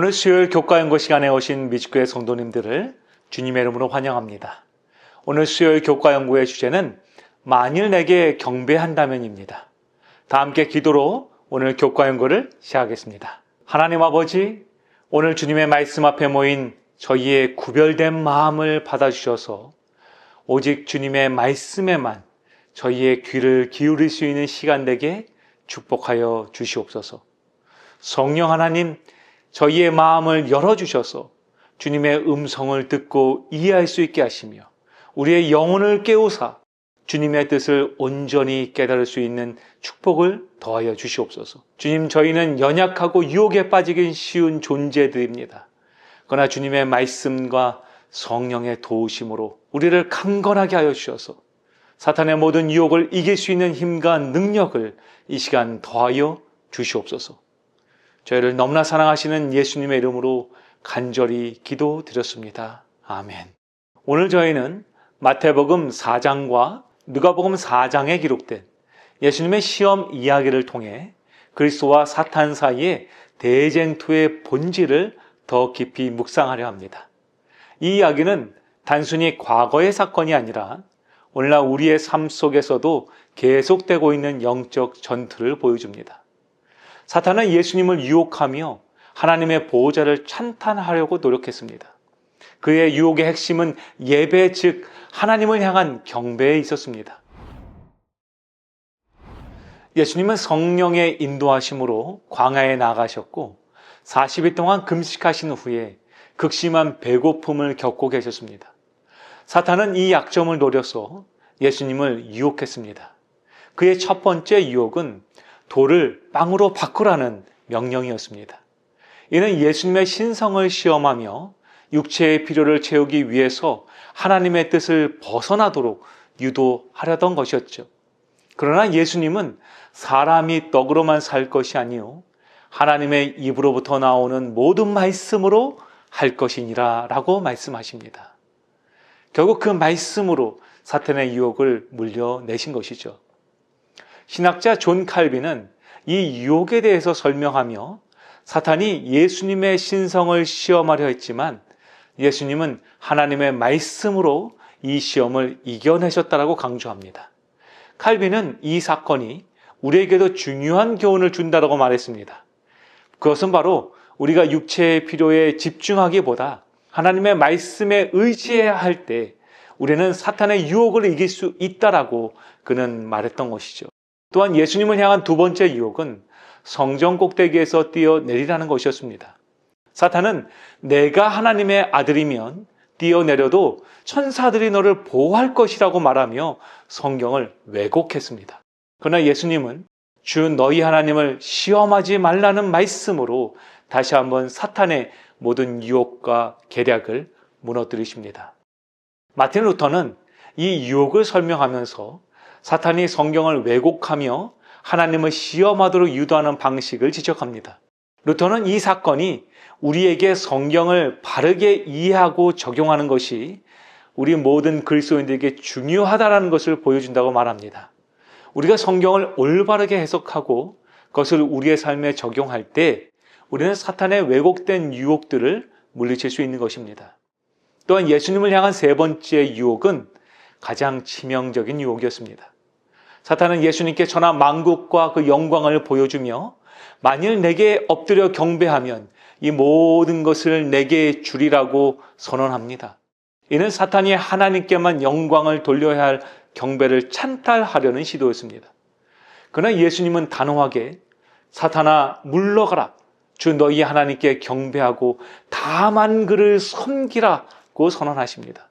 오늘 수요일 교과연구 시간에 오신 미주교회 성도님들을 주님의 이름으로 환영합니다. 오늘 수요일 교과연구의 주제는 만일 내게 경배한다면입니다. 다 함께 기도로 오늘 교과연구를 시작하겠습니다. 하나님 아버지, 오늘 주님의 말씀 앞에 모인 저희의 구별된 마음을 받아주셔서 오직 주님의 말씀에만 저희의 귀를 기울일 수 있는 시간 되게 축복하여 주시옵소서. 성령 하나님, 저희의 마음을 열어주셔서 주님의 음성을 듣고 이해할 수 있게 하시며 우리의 영혼을 깨우사 주님의 뜻을 온전히 깨달을 수 있는 축복을 더하여 주시옵소서. 주님, 저희는 연약하고 유혹에 빠지기 쉬운 존재들입니다. 그러나 주님의 말씀과 성령의 도우심으로 우리를 강건하게 하여 주셔서 사탄의 모든 유혹을 이길 수 있는 힘과 능력을 이 시간 더하여 주시옵소서. 저희를 너무나 사랑하시는 예수님의 이름으로 간절히 기도드렸습니다. 아멘. 오늘 저희는 마태복음 4장과 누가복음 4장에 기록된 예수님의 시험 이야기를 통해 그리스도와 사탄 사이의 대쟁투의 본질을 더 깊이 묵상하려 합니다. 이 이야기는 단순히 과거의 사건이 아니라 오늘날 우리의 삶 속에서도 계속되고 있는 영적 전투를 보여줍니다. 사탄은 예수님을 유혹하며 하나님의 보호자를 찬탄하려고 노력했습니다. 그의 유혹의 핵심은 예배, 즉 하나님을 향한 경배에 있었습니다. 예수님은 성령의 인도하심으로 광야에 나가셨고 40일 동안 금식하신 후에 극심한 배고픔을 겪고 계셨습니다. 사탄은 이 약점을 노려서 예수님을 유혹했습니다. 그의 첫 번째 유혹은 돌을 빵으로 바꾸라는 명령이었습니다. 이는 예수님의 신성을 시험하며 육체의 필요를 채우기 위해서 하나님의 뜻을 벗어나도록 유도하려던 것이었죠. 그러나 예수님은 사람이 떡으로만 살 것이 아니요 하나님의 입으로부터 나오는 모든 말씀으로 할 것이니라 라고 말씀하십니다. 결국 그 말씀으로 사탄의 유혹을 물려내신 것이죠. 신학자 존 칼빈은 이 유혹에 대해서 설명하며 사탄이 예수님의 신성을 시험하려 했지만 예수님은 하나님의 말씀으로 이 시험을 이겨내셨다라고 강조합니다. 칼빈은 이 사건이 우리에게도 중요한 교훈을 준다라고 말했습니다. 그것은 바로 우리가 육체의 필요에 집중하기보다 하나님의 말씀에 의지해야 할 때 우리는 사탄의 유혹을 이길 수 있다라고 그는 말했던 것이죠. 또한 예수님을 향한 두 번째 유혹은 성전 꼭대기에서 뛰어내리라는 것이었습니다. 사탄은 내가 하나님의 아들이면 뛰어내려도 천사들이 너를 보호할 것이라고 말하며 성경을 왜곡했습니다. 그러나 예수님은 주 너희 하나님을 시험하지 말라는 말씀으로 다시 한번 사탄의 모든 유혹과 계략을 무너뜨리십니다. 마틴 루터는 이 유혹을 설명하면서 사탄이 성경을 왜곡하며 하나님을 시험하도록 유도하는 방식을 지적합니다. 루터는 이 사건이 우리에게 성경을 바르게 이해하고 적용하는 것이 우리 모든 그리스도인들에게 중요하다는 것을 보여준다고 말합니다. 우리가 성경을 올바르게 해석하고 그것을 우리의 삶에 적용할 때 우리는 사탄의 왜곡된 유혹들을 물리칠 수 있는 것입니다. 또한 예수님을 향한 세 번째 유혹은 가장 치명적인 유혹이었습니다. 사탄은 예수님께 전한 만국과 그 영광을 보여주며 만일 내게 엎드려 경배하면 이 모든 것을 내게 주리라고 선언합니다. 이는 사탄이 하나님께만 영광을 돌려야 할 경배를 찬탈하려는 시도였습니다. 그러나 예수님은 단호하게 사탄아 물러가라, 주 너희 하나님께 경배하고 다만 그를 섬기라고 선언하십니다.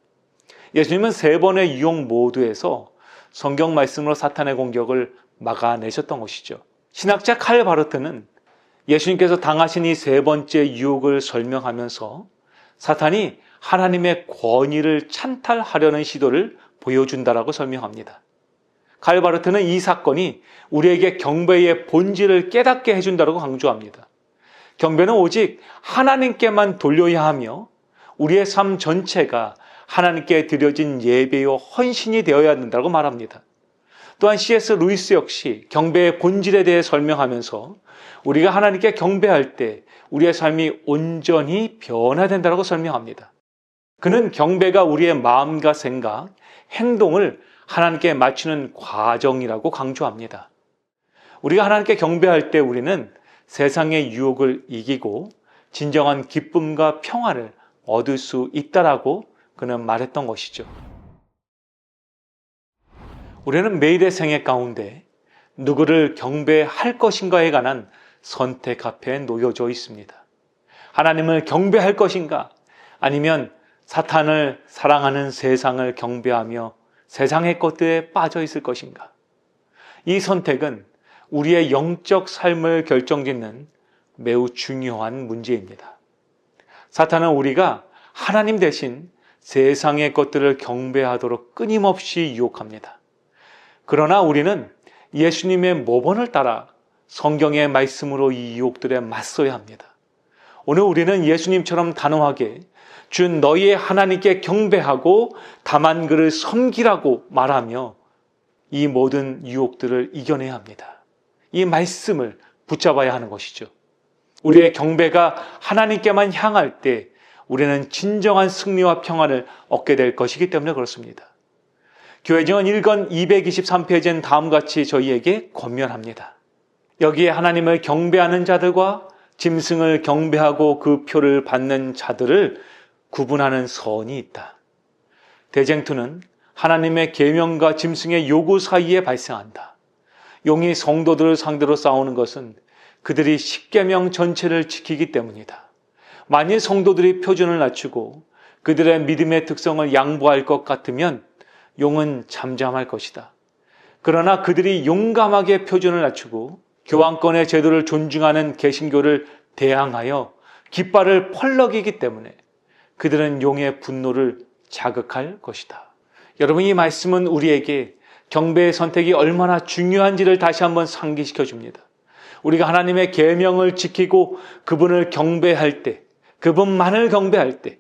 예수님은 세 번의 유혹 모두에서 성경 말씀으로 사탄의 공격을 막아내셨던 것이죠. 신학자 칼 바르트는 예수님께서 당하신 이 세 번째 유혹을 설명하면서 사탄이 하나님의 권위를 찬탈하려는 시도를 보여준다라고 설명합니다. 칼 바르트는 이 사건이 우리에게 경배의 본질을 깨닫게 해준다라고 강조합니다. 경배는 오직 하나님께만 돌려야 하며 우리의 삶 전체가 하나님께 드려진 예배요 헌신이 되어야 한다고 말합니다. 또한 C.S. 루이스 역시 경배의 본질에 대해 설명하면서 우리가 하나님께 경배할 때 우리의 삶이 온전히 변화된다고 설명합니다. 그는 경배가 우리의 마음과 생각, 행동을 하나님께 맞추는 과정이라고 강조합니다. 우리가 하나님께 경배할 때 우리는 세상의 유혹을 이기고 진정한 기쁨과 평안을 얻을 수 있다라고 그는 말했던 것이죠. 우리는 매일의 생애 가운데 누구를 경배할 것인가에 관한 선택 앞에 놓여져 있습니다. 하나님을 경배할 것인가? 아니면 사탄을 사랑하는 세상을 경배하며 세상의 것들에 빠져 있을 것인가? 이 선택은 우리의 영적 삶을 결정짓는 매우 중요한 문제입니다. 사탄은 우리가 하나님 대신 세상의 것들을 경배하도록 끊임없이 유혹합니다. 그러나 우리는 예수님의 모본을 따라 성경의 말씀으로 이 유혹들에 맞서야 합니다. 오늘 우리는 예수님처럼 단호하게 주 너희의 하나님께 경배하고 다만 그를 섬기라고 말하며 이 모든 유혹들을 이겨내야 합니다. 이 말씀을 붙잡아야 하는 것이죠. 우리의 경배가 하나님께만 향할 때 우리는 진정한 승리와 평안을 얻게 될 것이기 때문에 그렇습니다. 교회증언 1권 223페이지는 다음과 같이 저희에게 권면합니다. 여기에 하나님을 경배하는 자들과 짐승을 경배하고 그 표를 받는 자들을 구분하는 선이 있다. 대쟁투는 하나님의 계명과 짐승의 요구 사이에 발생한다. 용이 성도들을 상대로 싸우는 것은 그들이 십계명 전체를 지키기 때문이다. 만일 성도들이 표준을 낮추고 그들의 믿음의 특성을 양보할 것 같으면 용은 잠잠할 것이다. 그러나 그들이 용감하게 표준을 낮추고 교황권의 제도를 존중하는 개신교를 대항하여 깃발을 펄럭이기 때문에 그들은 용의 분노를 자극할 것이다. 여러분, 이 말씀은 우리에게 경배의 선택이 얼마나 중요한지를 다시 한번 상기시켜 줍니다. 우리가 하나님의 계명을 지키고 그분을 경배할 때, 그분만을 경배할 때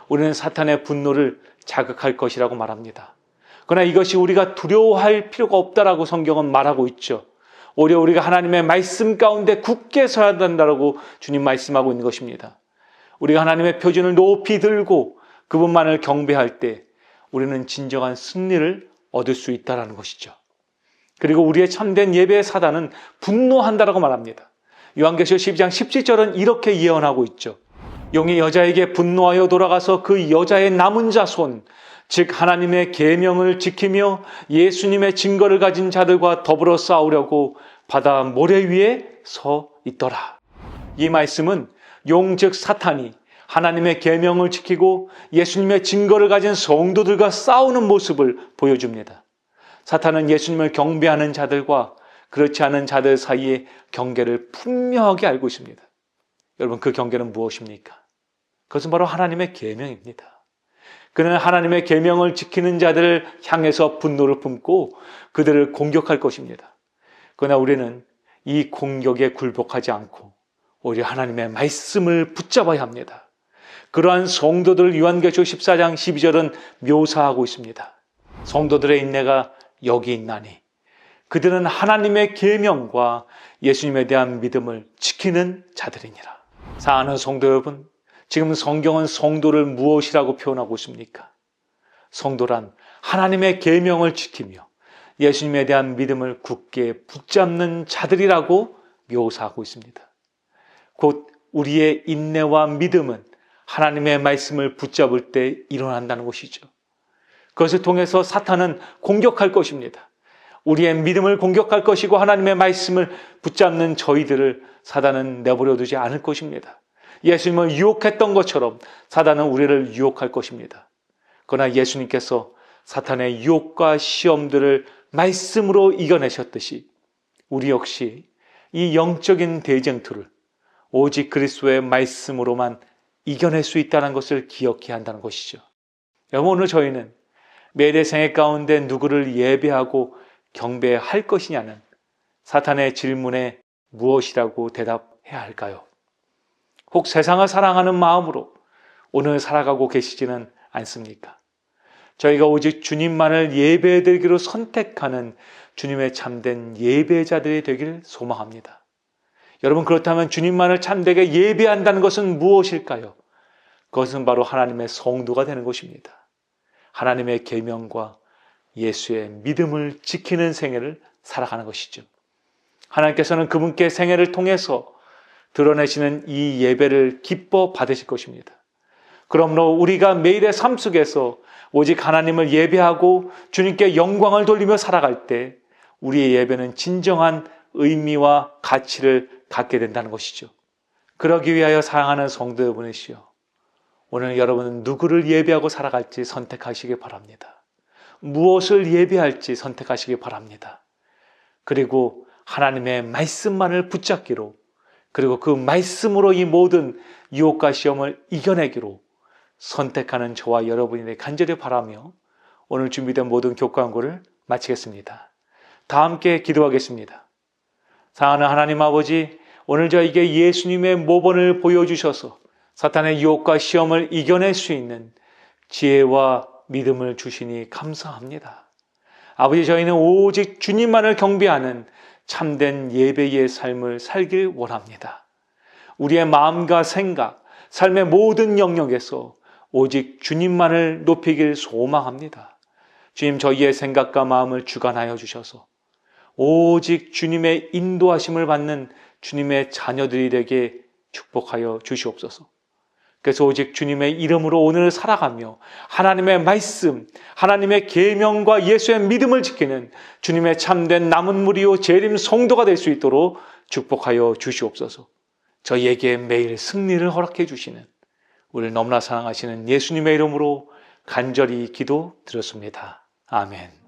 우리는 사탄의 분노를 자극할 것이라고 말합니다. 그러나 이것이 우리가 두려워할 필요가 없다라고 성경은 말하고 있죠. 오히려 우리가 하나님의 말씀 가운데 굳게 서야 된다라고 주님 말씀하고 있는 것입니다. 우리가 하나님의 표준을 높이 들고 그분만을 경배할 때 우리는 진정한 승리를 얻을 수 있다는 것이죠. 그리고 우리의 참된 예배의 사단은 분노한다라고 말합니다. 요한계시록 12장 17절은 이렇게 예언하고 있죠. 용이 여자에게 분노하여 돌아가서 그 여자의 남은 자손, 즉 하나님의 계명을 지키며 예수님의 증거를 가진 자들과 더불어 싸우려고 바다 모래 위에 서 있더라. 이 말씀은 용 즉 사탄이 하나님의 계명을 지키고 예수님의 증거를 가진 성도들과 싸우는 모습을 보여줍니다. 사탄은 예수님을 경배하는 자들과 그렇지 않은 자들 사이의 경계를 분명하게 알고 있습니다. 여러분, 그 경계는 무엇입니까? 그것은 바로 하나님의 계명입니다. 그는 하나님의 계명을 지키는 자들을 향해서 분노를 품고 그들을 공격할 것입니다. 그러나 우리는 이 공격에 굴복하지 않고 오히려 하나님의 말씀을 붙잡아야 합니다. 그러한 성도들을 요한계시록 14장 12절은 묘사하고 있습니다. 성도들의 인내가 여기 있나니 그들은 하나님의 계명과 예수님에 대한 믿음을 지키는 자들이니라. 사랑하는 성도 여러분, 지금 성경은 성도를 무엇이라고 표현하고 있습니까? 성도란 하나님의 계명을 지키며 예수님에 대한 믿음을 굳게 붙잡는 자들이라고 묘사하고 있습니다. 곧 우리의 인내와 믿음은 하나님의 말씀을 붙잡을 때 일어난다는 것이죠. 그것을 통해서 사탄은 공격할 것입니다. 우리의 믿음을 공격할 것이고 하나님의 말씀을 붙잡는 저희들을 사탄은 내버려 두지 않을 것입니다. 예수님을 유혹했던 것처럼 사탄은 우리를 유혹할 것입니다. 그러나 예수님께서 사탄의 유혹과 시험들을 말씀으로 이겨내셨듯이 우리 역시 이 영적인 대쟁투를 오직 그리스도의 말씀으로만 이겨낼 수 있다는 것을 기억해야 한다는 것이죠. 여러분, 오늘 저희는 매일의 생애 가운데 누구를 예배하고 경배할 것이냐는 사탄의 질문에 무엇이라고 대답해야 할까요? 혹 세상을 사랑하는 마음으로 오늘 살아가고 계시지는 않습니까? 저희가 오직 주님만을 예배드리기로 선택하는 주님의 참된 예배자들이 되길 소망합니다. 여러분, 그렇다면 주님만을 참되게 예배한다는 것은 무엇일까요? 그것은 바로 하나님의 성도가 되는 것입니다. 하나님의 계명과 예수의 믿음을 지키는 생애를 살아가는 것이죠. 하나님께서는 그분께 생애를 통해서 드러내시는 이 예배를 기뻐 받으실 것입니다. 그러므로 우리가 매일의 삶 속에서 오직 하나님을 예배하고 주님께 영광을 돌리며 살아갈 때 우리의 예배는 진정한 의미와 가치를 갖게 된다는 것이죠. 그러기 위하여 사랑하는 성도 여러분이시여, 오늘 여러분은 누구를 예배하고 살아갈지 선택하시기 바랍니다. 무엇을 예배할지 선택하시기 바랍니다. 그리고 하나님의 말씀만을 붙잡기로, 그리고 그 말씀으로 이 모든 유혹과 시험을 이겨내기로 선택하는 저와 여러분이 간절히 바라며 오늘 준비된 모든 교과안고를 마치겠습니다. 다 함께 기도하겠습니다. 사랑하는 하나님 아버지, 오늘 저에게 예수님의 모본을 보여주셔서 사탄의 유혹과 시험을 이겨낼 수 있는 지혜와 믿음을 주시니 감사합니다. 아버지, 저희는 오직 주님만을 경배하는 참된 예배의 삶을 살길 원합니다. 우리의 마음과 생각, 삶의 모든 영역에서 오직 주님만을 높이길 소망합니다. 주님, 저희의 생각과 마음을 주관하여 주셔서 오직 주님의 인도하심을 받는 주님의 자녀들이 되게 축복하여 주시옵소서. 그래서 오직 주님의 이름으로 오늘 살아가며 하나님의 말씀, 하나님의 계명과 예수의 믿음을 지키는 주님의 참된 남은 무리요 재림 성도가 될 수 있도록 축복하여 주시옵소서. 저희에게 매일 승리를 허락해 주시는 우리를 너무나 사랑하시는 예수님의 이름으로 간절히 기도 드렸습니다. 아멘.